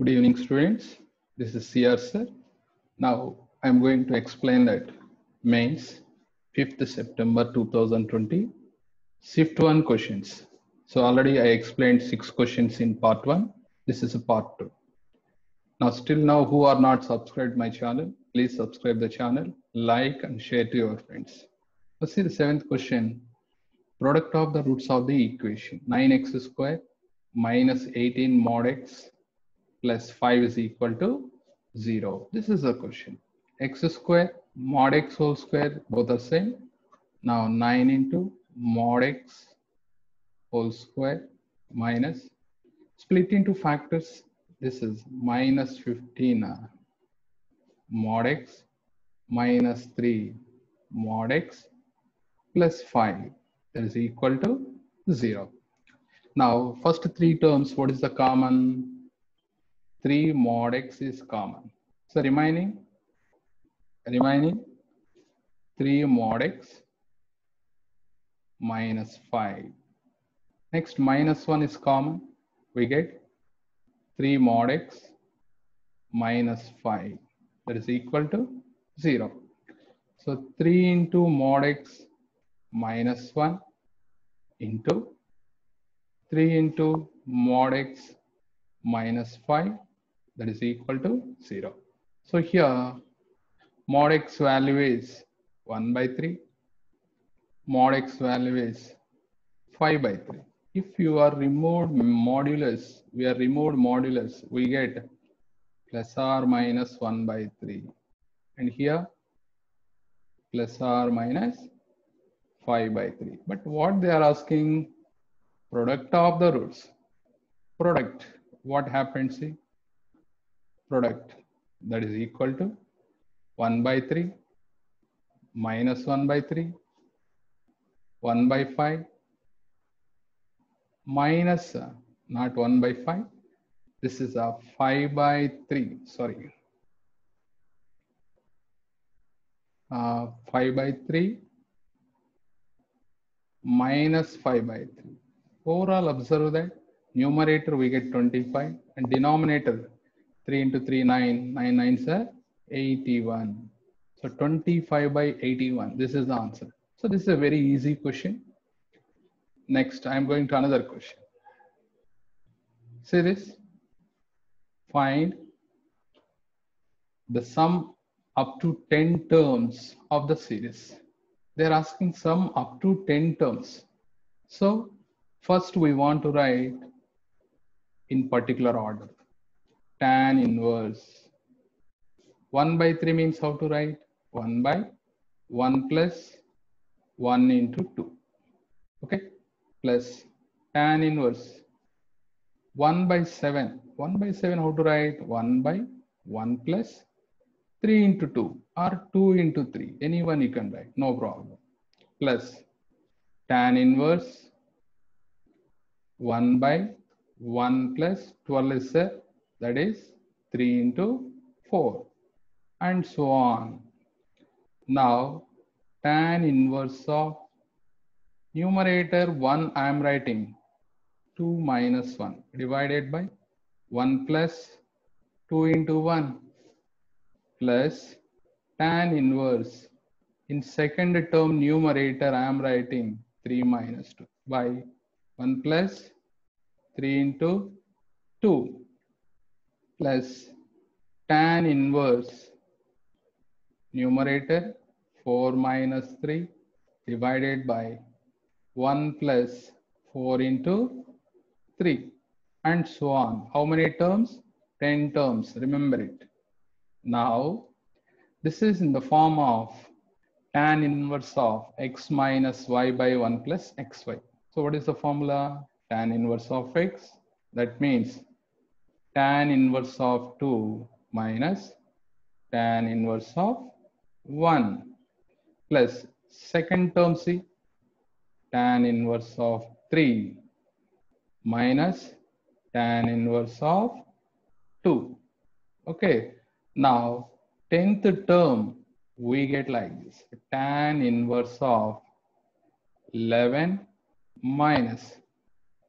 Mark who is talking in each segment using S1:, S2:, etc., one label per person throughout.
S1: Good evening, students. This is CR sir. Now I'm going to explain that mains 5th September 2020 shift 1 questions. So already I explained 6 questions in part 1. This is a part 2. Now who are not subscribed my channel, please subscribe the channel, like and share to your friends. Let's see the 7th question. Product of the roots of the equation 9x square minus 18 mod x plus 5 is equal to 0. This is the question. X square mod x whole square both are same. Now 9 into mod x whole square minus split into factors. This is minus 15 mod x minus 3 mod x plus 5 that is equal to 0. Now first three terms, what is the common? 3 mod x is common. So remaining 3 mod x minus 5. Next minus 1 is common. We get 3 mod x minus 5 that is equal to 0. So 3 into mod x minus 1 into 3 into mod x minus 5 that is equal to 0. So here mod x value is 1 by 3, mod x value is 5 by 3. If you are removed modulus, we get plus or minus 1 by 3. And here plus or minus 5 by 3. But what they are asking, product of the roots. Product, what happens? See, product that is equal to 1 by 3 minus 1 by 3, 1 by 5 minus not 1 by 5. This is a 5 by 3. Sorry. 5 by 3 minus 5 by 3. Overall, observe that numerator we get 25 and denominator 3 into 3, 9. 9 9s are 81. So 25 by 81. This is the answer. So this is a very easy question. Next, I am going to another question. See this. Find the sum up to 10 terms of the series. They are asking sum up to 10 terms. So first we want to write in particular order. Tan inverse 1 by 3 means how to write? 1 by 1 plus 1 into 2. Okay, plus tan inverse 1 by 7. 1 by 7 how to write? 1 by 1 plus 3 into 2 or 2 into 3. Anyone you can write, no problem. Plus tan inverse 1 by 1 plus 12 is that is 3 into 4 and so on. Now tan inverse of numerator 1 I am writing 2 minus 1 divided by 1 plus 2 into 1 plus tan inverse in second term numerator I am writing 3 minus 2 by 1 plus 3 into 2 plus tan inverse numerator 4 minus 3 divided by 1 plus 4 into 3 and so on. How many terms? 10 terms. Remember it. Now this is in the form of tan inverse of x minus y by 1 plus xy. So what is the formula? Tan inverse of x. That means tan inverse of 2 minus tan inverse of 1 plus second term, see, tan inverse of 3 minus tan inverse of 2. Okay, now 10th term we get like this, tan inverse of 11 minus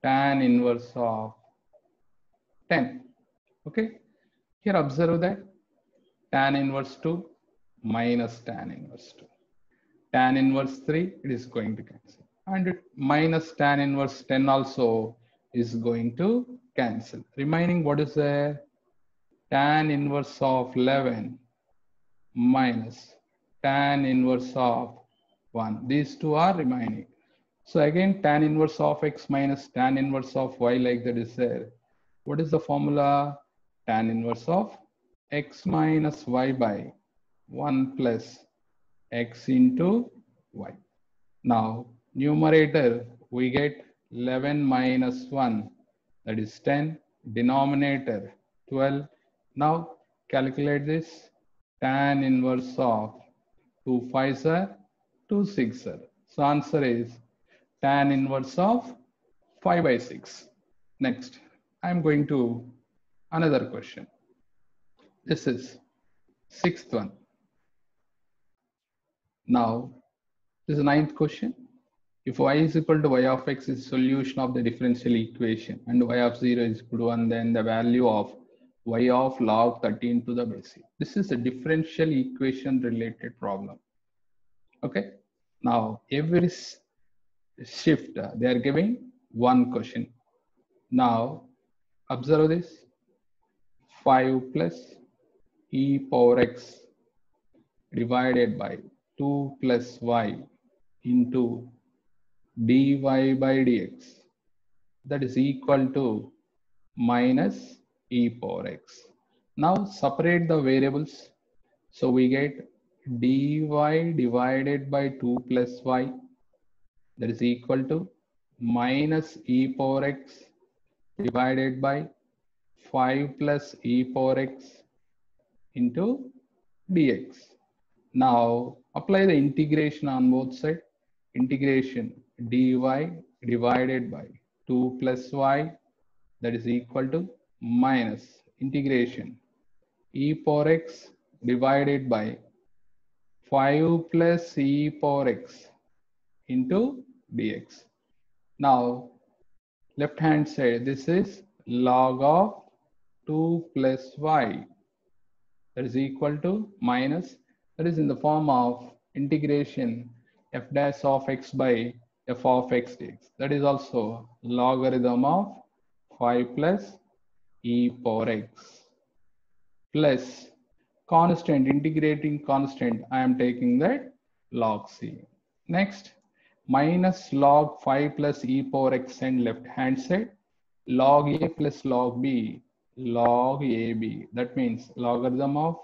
S1: tan inverse of 10. Okay, Here observe that tan inverse 2 minus tan inverse 2. Tan inverse 3, it is going to cancel. And minus tan inverse 10 also is going to cancel. Remaining, what is there? Tan inverse of 11 minus tan inverse of 1. These two are remaining. So again, tan inverse of x minus tan inverse of y, like that is there. What is the formula? Tan inverse of x minus y by 1 plus x into y. Now, numerator, we get 11 minus 1, that is 10. Denominator, 12. Now, calculate this. Tan inverse of 2 5s are 2 6 are. So, answer is tan inverse of 5 by 6. Next, I am going to another question. This is sixth one. Now, this is ninth question. If y is equal to y of x is solution of the differential equation and y of 0 is equal to 1, then the value of y of log 13 to the base e. This is a differential equation related problem. Okay. Now, every shift, they are giving one question. Now, observe this. 5 plus e power x divided by 2 plus y into dy by dx, that is equal to minus e power x. Now separate the variables. So we get dy divided by 2 plus y, that is equal to minus e power x divided by 5 plus e power x into dx. Now apply the integration on both sides. Integration dy divided by 2 plus y, that is equal to minus integration e power x divided by 5 plus e power x into dx. Now left hand side, this is log of 2 plus y, that is equal to minus, that is in the form of integration f dash of x by f of x dx. That is also logarithm of 5 plus e power x plus constant, integrating constant, I am taking that log c. Next, minus log 5 plus e power x and left hand side, log a plus log b, log ab. That means logarithm of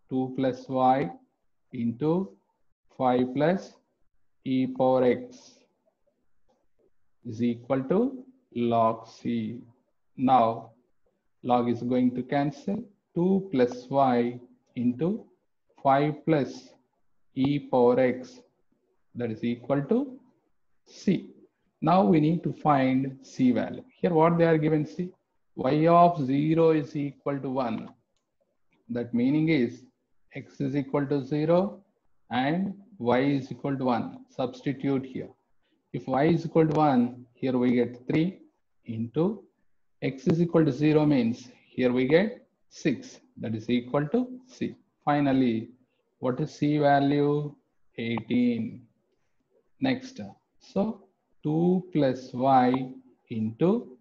S1: 2 plus y into 5 plus e power x is equal to log c. Now, log is going to cancel. 2 plus y into 5 plus e power x, that is equal to c. Now we need to find c value. Here what they are given, c, y of 0 is equal to 1. That meaning is x is equal to 0 and y is equal to 1. Substitute here. If y is equal to 1, here we get 3 into x is equal to 0 means here we get 6, that is equal to c. Finally, what is c value? 18. Next, so 2 plus y into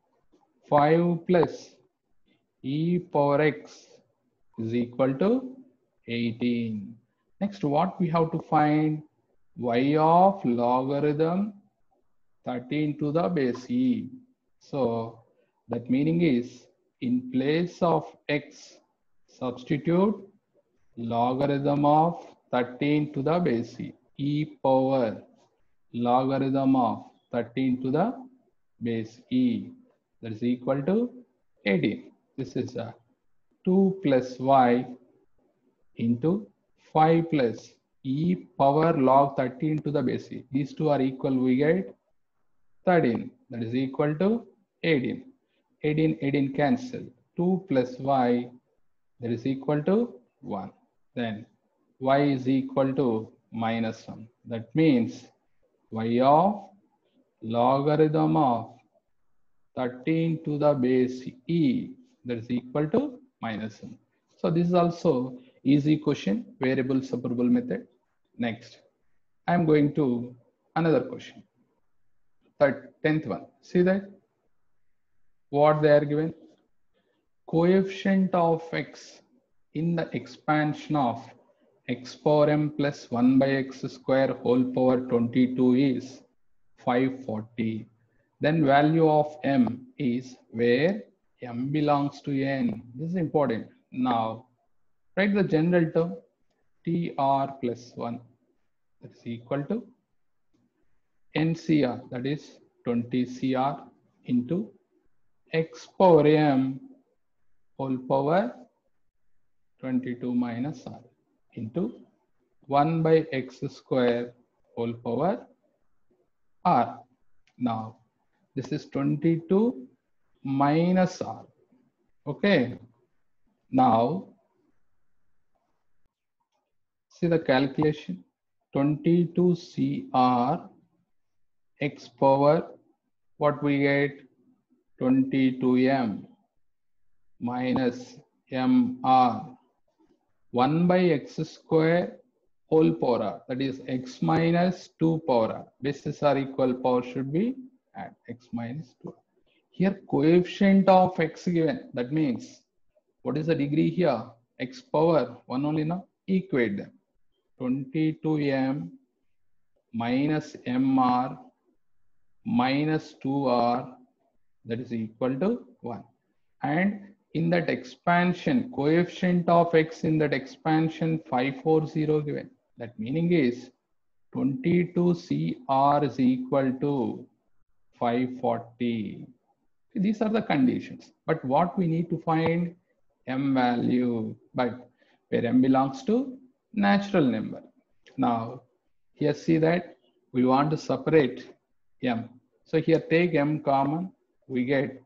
S1: 5 plus e power x is equal to 18. Next, what we have to find? Y of logarithm 13 to the base e. So that meaning is in place of x, substitute logarithm of 13 to the base e power logarithm of 13 to the base e, that is equal to 18. This is a 2 plus y into 5 plus e power log 13 to the base e. These two are equal, we get 13, that is equal to 18. 18 cancel. 2 plus y, that is equal to 1. Then y is equal to minus 1. That means y of logarithm of 13 to the base e, that is equal to minus 1. So this is also easy question, variable separable method. Next, I am going to another question. Third, 10th one. See that what they are given? Coefficient of x in the expansion of x power m plus 1 by x square whole power 22 is 540. Then value of m is where m belongs to n. This is important. Now, write the general term tr plus 1 that is equal to ncr, that is 20 cr into x power m whole power 22 minus r into 1 by x square whole power r. Now, this is 22 minus r. Okay. Now, see the calculation. 22 cr x power, what we get? 22m minus mr 1 by x square whole power r, that is x minus 2 power r. Bases are equal, power should be at x minus 2. Here coefficient of x given, that means what is the degree here? X power 1 only, now equate them. 22m minus mr minus 2r, that is equal to 1. And in that expansion, coefficient of x in that expansion 540 given. That meaning is 22 cr is equal to 540. These are the conditions. But what we need to find? M value, but where m belongs to natural number. Now, here see that we want to separate m. So here take m common, we get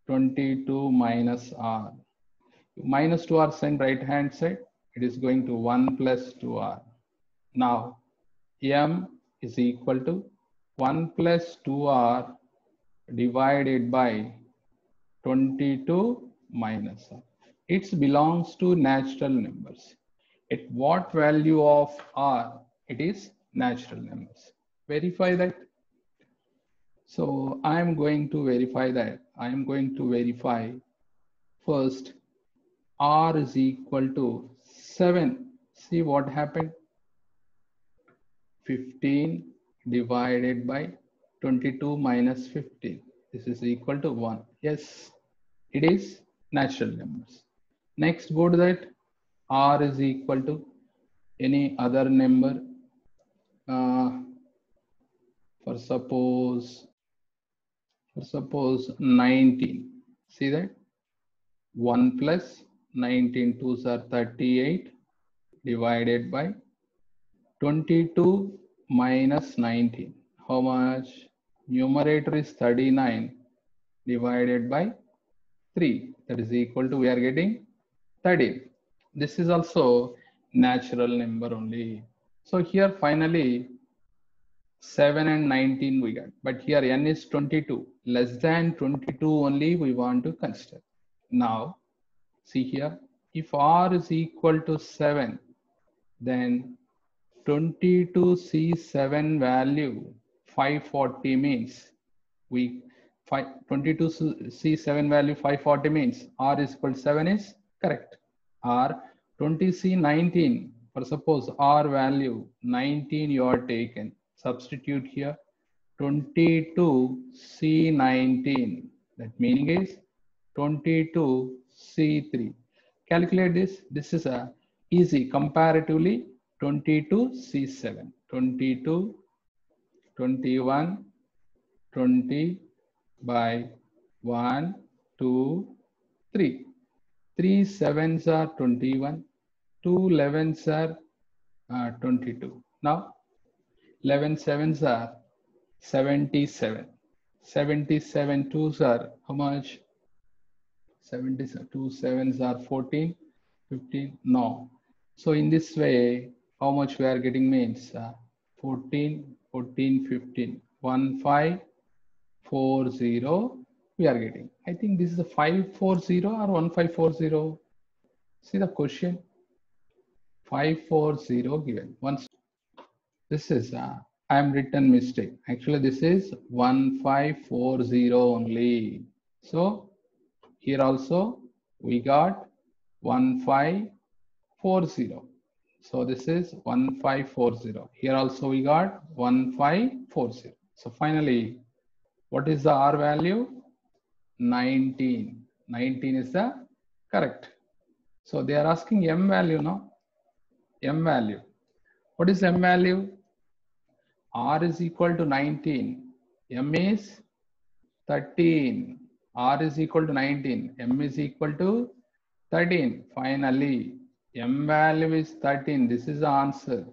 S1: 22 minus r. Minus 2r send right hand side, it is going to 1 plus 2r. Now, m is equal to 1 plus 2r divided by 22 minus r. It belongs to natural numbers. At what value of r? It is natural numbers. Verify that. So I am going to verify that. I am going to verify first r is equal to 7. See what happened? 15 divided by 22 minus 15. This is equal to 1. Yes, it is natural numbers. Next, go to that. R is equal to any other number. For suppose 19. See that? 1 plus 19 2s are 38 divided by 22 minus 19. How much? Numerator is 39 divided by 3. That is equal to, we are getting 30. This is also natural number only. So here finally 7 and 19 we got. But here n is 22. Less than 22 only we want to consider. Now, see here, if r is equal to 7, then 22C7 value 540 means 22C7 value 540 means r is equal to 7 is correct. R 20C19, for suppose r value 19 you are taken, substitute here 22C19, that meaning is 22C3. Calculate this. This is a easy comparatively. 22C7, 22, 21, 20 by 1, 2, 3. 3 sevens are 21, 2 11s are 22. Now, 11 sevens are 77. 77 twos are how much? 72 sevens are 14, 15. No. So in this way, how much we are getting means 14, 14, 15, 1, 5, 4, 0 we are getting. I think this is a 540 or 1540. See the question 540 given. Once this is I am written mistake. Actually, this is 1540 only. So here also we got 1540. So this is 1540. Here also we got 1540. So finally, what is the R value? 19. 19 is the correct. So they are asking M value, no? M value. What is M value? R is equal to 19. M is 13. R is equal to 19. M is equal to 13. Finally, M value is 13. This is the answer,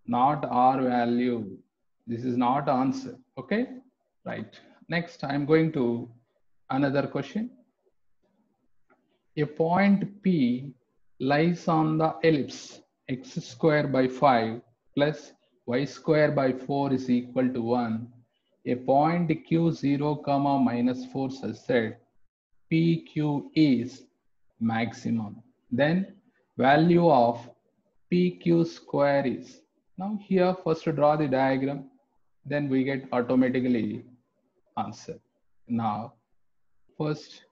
S1: not R value. This is not answer. Okay, right. Next, I'm going to another question. A point P lies on the ellipse x square by 5 plus y square by 4 is equal to 1. A point Q0, minus 4 such that PQ is maximum. Then value of PQ square is. Now here first draw the diagram, then we get automatically answer. Now first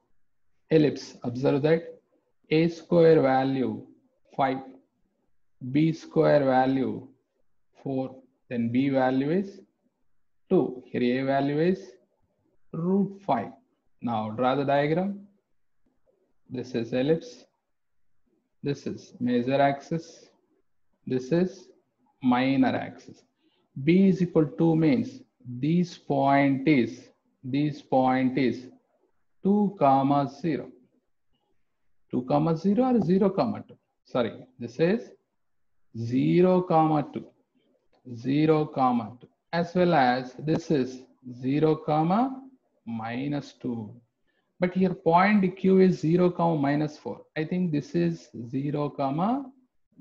S1: ellipse, observe that a square value 5, b square value 4, then b value is 2. Here a value is root 5. Now draw the diagram. This is ellipse. This is major axis. This is minor axis. B is equal to means this point is 2 comma 0. 2 comma 0 or 0 comma 2. Sorry, this is 0 comma 2. 0 comma 2, as well as this is 0 comma minus 2. But here point Q is 0 comma minus 4. I think this is 0 comma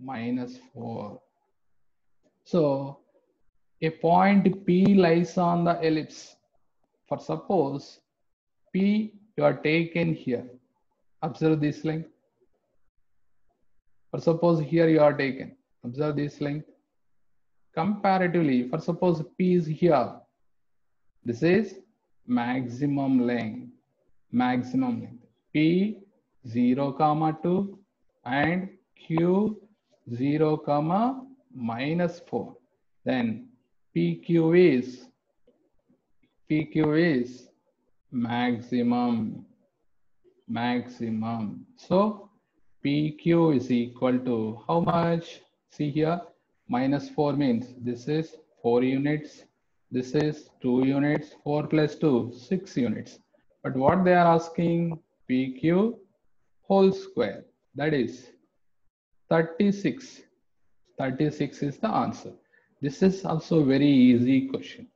S1: minus 4. So a point P lies on the ellipse. For suppose P you are taken here. Observe this length. For suppose here you are taken. Observe this length. Comparatively, for suppose P is here. This is maximum length. Maximum length. P 0 comma 2 and Q 0 comma minus 4. Then PQ is maximum. So PQ is equal to how much? See here, minus 4 means this is 4 units. This is 2 units. 4 plus 2, 6 units. But what they are asking, PQ whole square, that is 36. 36 is the answer. This is also very easy question.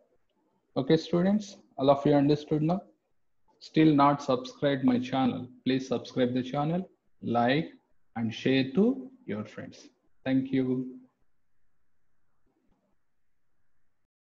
S1: Okay, students, all of you understood now? Still not subscribed my channel, please subscribe the channel, like and share to your friends. Thank you.